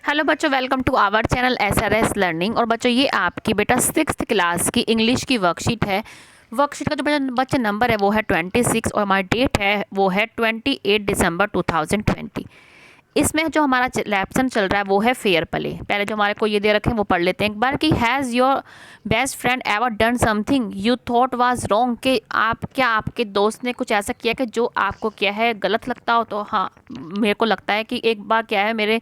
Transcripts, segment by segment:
Hello बच्चों, welcome to our channel SRS learning. और बच्चों, ये आपकी बेटा 6th क्लास की इंग्लिश की वर्कशीट है। वर्कशीट का जो बच्चे नंबर है वो है 26 और हमारी डेट है वो है 28 दिसंबर 2020। इसमें जो हमारा लेसन चल रहा है वो है फेयर प्ले। पहले जो हमारे को ये दे रखे हैं वो पढ़ लेते हैं एक बार कि has your best friend ever done something you thought was wrong, कि आप क्या आपके दोस्त ने कुछ ऐसा किया कि जो आपको क्या है गलत लगता हो। तो हाँ, मेरे को लगता है कि एक बार क्या है मेरे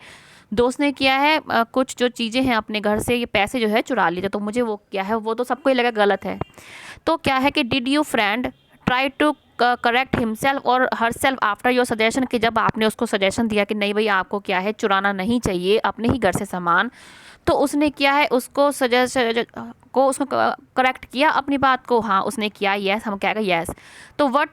दोस्त ने किया है कुछ जो चीज़ें हैं अपने घर से ये पैसे जो है चुरा लिए थे, तो मुझे वो क्या है वो तो सबको ही लगा गलत है। तो क्या है कि did you friend try to correct himself or herself after your suggestion, कि जब आपने उसको सजेशन दिया कि नहीं भाई आपको क्या है चुराना नहीं चाहिए अपने ही घर से सामान, तो उसने क्या है उसको उसको करेक्ट किया अपनी बात को। हाँ उसने किया, यस हम कहेगा यस। तो what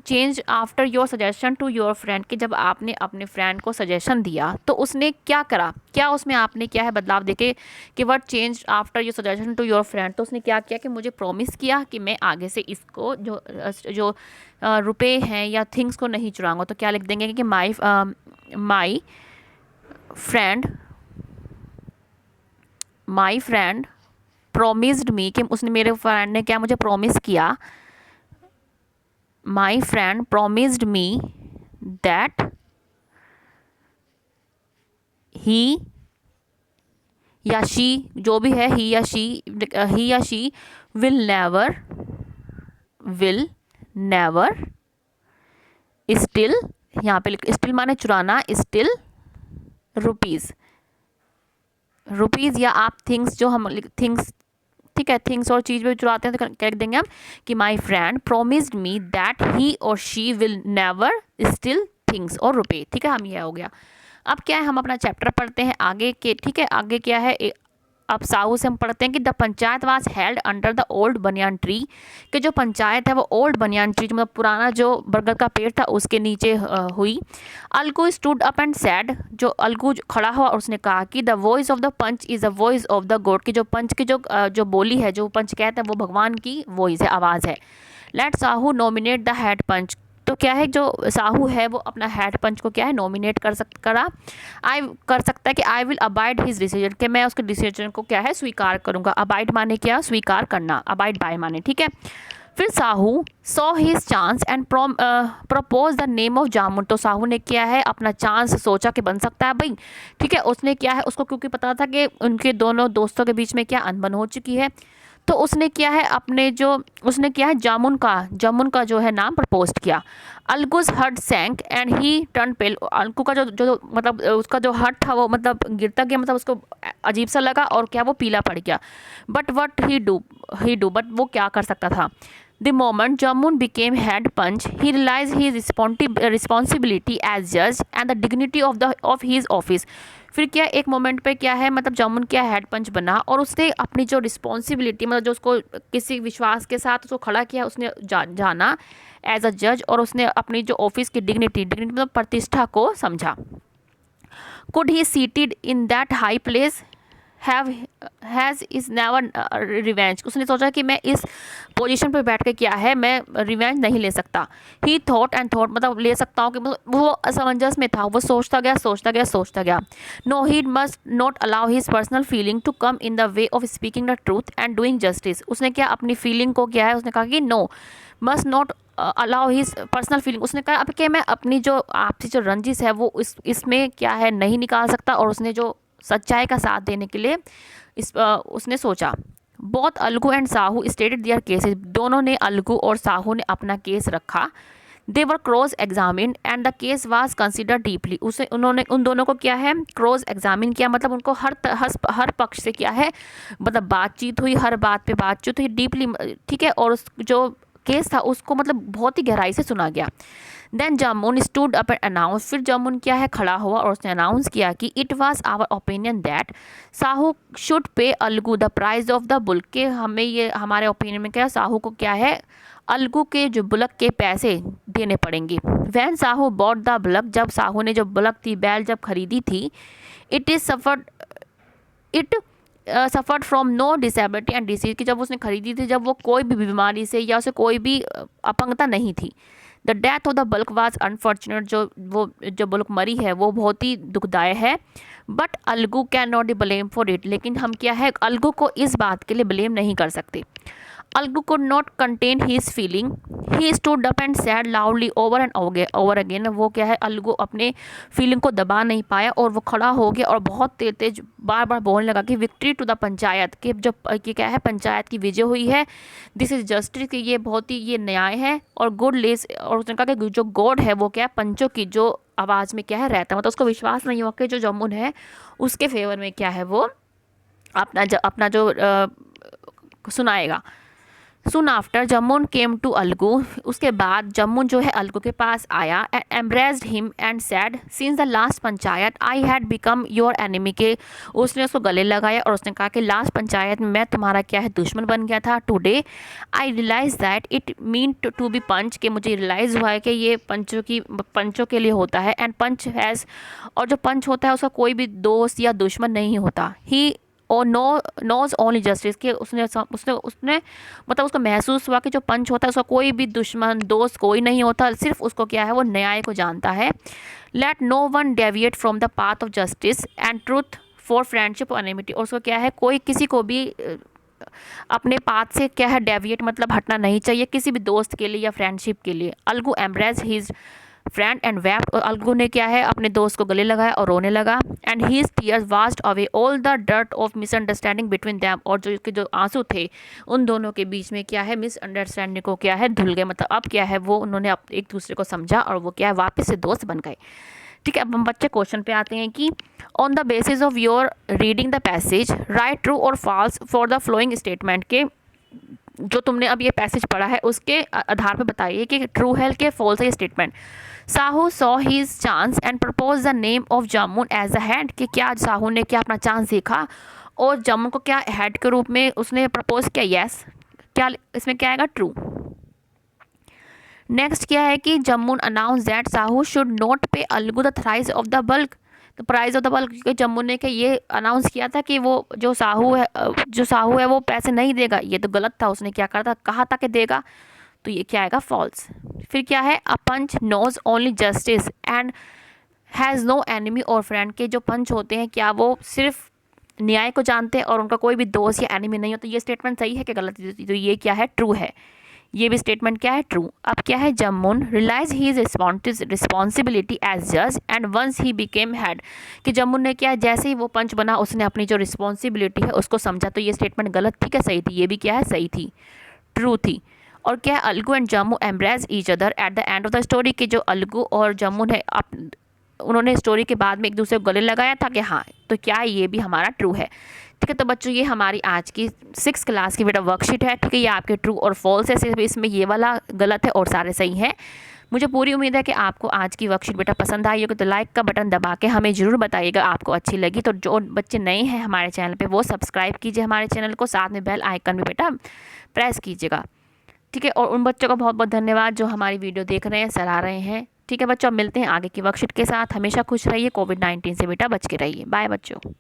change after your suggestion to your friend, कि जब आपने अपने फ्रेंड को सजेशन दिया तो उसने क्या करा, क्या उसमें आपने क्या है बदलाव देखे कि what change after your suggestion to your friend, तो उसने क्या किया कि मुझे प्रॉमिस किया कि मैं आगे से इसको जो जो रुपए हैं या थिंग्स को नहीं चुराऊंगा। तो क्या लिख देंगे कि माई फ्रेंड प्रोमिस्ड मी, कि उसने मेरे फ्रेंड ने क्या मुझे प्रॉमिस किया। माई फ्रेंड प्रोमिस्ड मी दैट ही या शी, जो भी है ही या शी विल नेवर स्टिल, यहाँ पे स्टिल माने चुराना, स्टिल रुपीज़ या आप थिंग्स, जो हम थिंग्स, ठीक है थिंग्स और चीज़ भी चुराते हैं तो क्या लिख देंगे हम कि my friend promised me that he or she will never steal things or रुपए। ठीक है, हम यह हो गया। अब क्या है हम अपना चैप्टर पढ़ते हैं आगे के। ठीक है, आगे क्या है अब साहू से हम पढ़ते हैं कि the panchayat was held under the old banyan tree, कि जो पंचायत है वो ओल्ड बनियान ट्री मतलब पुराना जो बरगद का पेड़ था उसके नीचे हुई। Algu stood up and said, जो अलगू खड़ा हुआ और उसने कहा कि the voice of the panch is the voice of the god, की जो पंच की जो बोली है, जो पंच कहते हैं वो भगवान की वॉइस है, आवाज़ है। Let Sahu nominate the head panch, तो क्या है जो साहू है वो अपना हेड पंच को क्या है नॉमिनेट कर सकता है कि I will abide his decision, कि मैं उसके डिसीजन को क्या है स्वीकार करूंगा। अबाइड माने क्या, स्वीकार करना, अबाइड बाय माने। ठीक है, फिर Sahu saw his chance and propose the name of Jamun, तो साहू ने क्या है अपना चांस सोचा कि बन सकता है भाई। ठीक है, उसने क्या है उसको क्योंकि पता था कि उनके दोनों दोस्तों के बीच में क्या अनबन हो चुकी है, तो उसने क्या है उसने क्या है जामुन का जो है नाम प्रपोज किया। अलगुज हर्ट सैंक एंड ही टर्न पेल, अलगू का जो मतलब उसका जो हर्ट था वो मतलब गिरता गया, मतलब उसको अजीब सा लगा और क्या वो पीला पड़ गया। But what he do but वो क्या कर सकता था। The moment Jamun became head panch he realise he responsibility as जज and the dignity of his office, फिर क्या एक मोमेंट पे क्या है मतलब जामुन क्या हेड पंच बना और उसने अपनी जो रिस्पॉन्सिबिलिटी मतलब जो उसको किसी विश्वास के साथ उसको खड़ा किया, उसने जाना एज अ जज, और उसने अपनी जो ऑफिस की डिग्निटी मतलब प्रतिष्ठा को समझा। Could he seated in that high place has is never revenge, उसने सोचा कि मैं इस पोजीशन पे बैठ के क्या है मैं रिवेंज नहीं ले सकता। ही थॉट मतलब ले सकता हूँ कि मतलब वो असमंजस में था, वो सोचता गया। No he must not allow his personal feeling to come in the way of speaking the truth and doing justice, उसने क्या अपनी फीलिंग को क्या है उसने कहा कि no must not allow his personal feeling, उसने कहा अब कि मैं अपनी जो आपसी जो रंजिश है वो इसमें क्या है नहीं निकाल सकता, और उसने जो सच्चाई का साथ देने के लिए उसने सोचा। Both Algu and Sahu stated their cases, दोनों ने अलगू और साहू ने अपना केस रखा। They were cross examine and the case was consider deeply, उन्होंने उन दोनों को क्या है क्रॉस एग्जामिन किया, मतलब उनको हर पक्ष से क्या है मतलब बातचीत हुई, हर बात पे बातचीत हुई डीपली। ठीक है, और उस जो केस था उसको मतलब बहुत ही गहराई से सुना गया। Then Jumman stood up and announce, फिर जामुन क्या है खड़ा हुआ और उसने अनाउंस किया कि it was our opinion that Sahu should pay Algu the price of the bull, के हमें ये हमारे ओपिनियन में क्या साहू को क्या है अलगू के जो बुलक के पैसे देने पड़ेंगे। When Sahu bought the bullock, जब साहू ने जो बुलक थी बैल जब खरीदी थी, it suffered from no disability and disease, कि जब उसने खरीदी थी जब वो कोई भी बीमारी से या उसे कोई भी अपंगता नहीं थी। The death of the bulk was unfortunate, जो बल्क मरी है वो बहुत ही दुखदायक है। But Algu can not be blame for it, लेकिन हम क्या है अलगू को इस बात के लिए ब्लेम नहीं कर सकते। Algu could not contain his feeling. He stood up and said loudly over and over again. वो क्या है अलगू अपने फीलिंग को दबा नहीं पाया और वो खड़ा हो गया और बहुत तेज तेज बार बार बोलने लगा कि विक्ट्री टू द पंचायत, कि जो कि क्या है पंचायत की विजय हुई है। दिस इज जस्टिस, कि ये बहुत ही ये न्याय है। और गुड लेस, और उसने कहा कि जो गॉड है वो क्या है पंचों की जो आवाज़ में क्या है रहता है, मतलब उसको विश्वास नहीं हुआ कि जो जमुन है उसके फेवर में क्या है वो अपना जो सुनाएगा। Soon after Jamun came to Algu, उसके बाद जमुन जो है अलगू के पास आया and embraced him and said since the last panchayat I had become your enemy, के उसने उसको गले लगाया और उसने कहा कि लास्ट पंचायत में मैं तुम्हारा क्या है दुश्मन बन गया था। Today I realise that it mean to be panch, के मुझे रियलाइज़ हुआ है कि ये पंचों के लिए होता है। एंड पंच हैज़, और जो पंच होता है उसका कोई भी दोस्त या दुश्मन नहीं होता। ही और नोज ओनली जस्टिस, के उसने मतलब उसको महसूस हुआ कि जो पंच होता है उसका कोई भी दुश्मन दोस्त कोई नहीं होता, सिर्फ उसको क्या है वो न्याय को जानता है। Let no one deviate from the path of justice and truth for friendship और एनिमिटी, और उसको क्या है कोई किसी को भी अपने पाथ से क्या है डेविएट मतलब हटना नहीं चाहिए किसी भी दोस्त के लिए या फ्रेंडशिप के लिए। Algu embrace his friend and wept, और अलगू ने क्या है अपने दोस्त को गले लगाया और रोने लगा। And his tears washed away all the dirt of misunderstanding between them, और जो आंसू थे उन दोनों के बीच में क्या है मिसअंडरस्टैंडिंग को क्या है धुल गए, मतलब अब क्या है वो उन्होंने एक दूसरे को समझा और वो क्या है वापस से दोस्त बन गए। ठीक है, अब हम बच्चे क्वेश्चन पे आते हैं कि on the basis of your reading the passage write true or false for the following statement, के जो तुमने अब ये पैसेज पढ़ा है उसके आधार पर बताइए कि ट्रू है कि फॉल्स है ये statement. Sahu saw his chance and propose the name of Jamun as the head, कि क्या साहू ने क्या अपना चांस देखा और जमुन को क्या हेड के रूप में उसने प्रपोज किया। यस, क्या इसमें क्या आएगा ट्रू। नेक्स्ट क्या है कि Jamun announce that Sahu should not pay Algu the price of the bullock, तो प्राइस ऑफ द बल्क, क्योंकि जमुन ने ये अनाउंस किया था कि वो जो साहू है वो पैसे नहीं देगा, ये तो गलत था, उसने क्या कहा था कि देगा, तो ये क्या आएगा फॉल्स। फिर क्या है a panch knows only justice and has no enemy or friend, के जो पंच होते हैं क्या वो सिर्फ न्याय को जानते हैं और उनका कोई भी दोस्त या एनिमी नहीं होता, ये स्टेटमेंट सही है कि गलत, तो ये क्या है ट्रू है, ये भी स्टेटमेंट क्या है ट्रू। अब क्या है Jamun realise his responsibility as जज and once he became head, कि जमुन ने क्या जैसे ही वो पंच बना उसने अपनी जो रिस्पॉन्सिबिलिटी है उसको समझा, तो ये स्टेटमेंट गलत थी क्या सही थी, ये भी क्या है सही थी, ट्रू थी। और क्या है Algu and Jammu embrace each other at the end of the story, कि जो अलगू और जम्मू ने उन्होंने स्टोरी के बाद में एक दूसरे को गले लगाया था कि हाँ, तो क्या ये भी हमारा ट्रू है। ठीक है, तो बच्चों ये हमारी आज की 6th क्लास की बेटा वर्कशीट है। ठीक है, ये आपके ट्रू और फॉल्स है, सिर्फ इसमें ये वाला गलत है और सारे सही हैं। मुझे पूरी उम्मीद है कि आपको आज की वर्कशीट बेटा पसंद आई होगी, तो लाइक का बटन दबा के हमें ज़रूर बताइएगा आपको अच्छी लगी। तो जो बच्चे नए हैं हमारे चैनल पे वो सब्सक्राइब कीजिए हमारे चैनल को, साथ में बेल आइकन भी बेटा प्रेस कीजिएगा। ठीक है, और उन बच्चों का बहुत बहुत धन्यवाद जो हमारी वीडियो देख रहे हैं, सराह रहे हैं। ठीक है बच्चों, अब मिलते हैं आगे की वर्कशीट के साथ। हमेशा खुश रहिए, कोविड-19 से बेटा बच के रहिए। बाय बच्चों।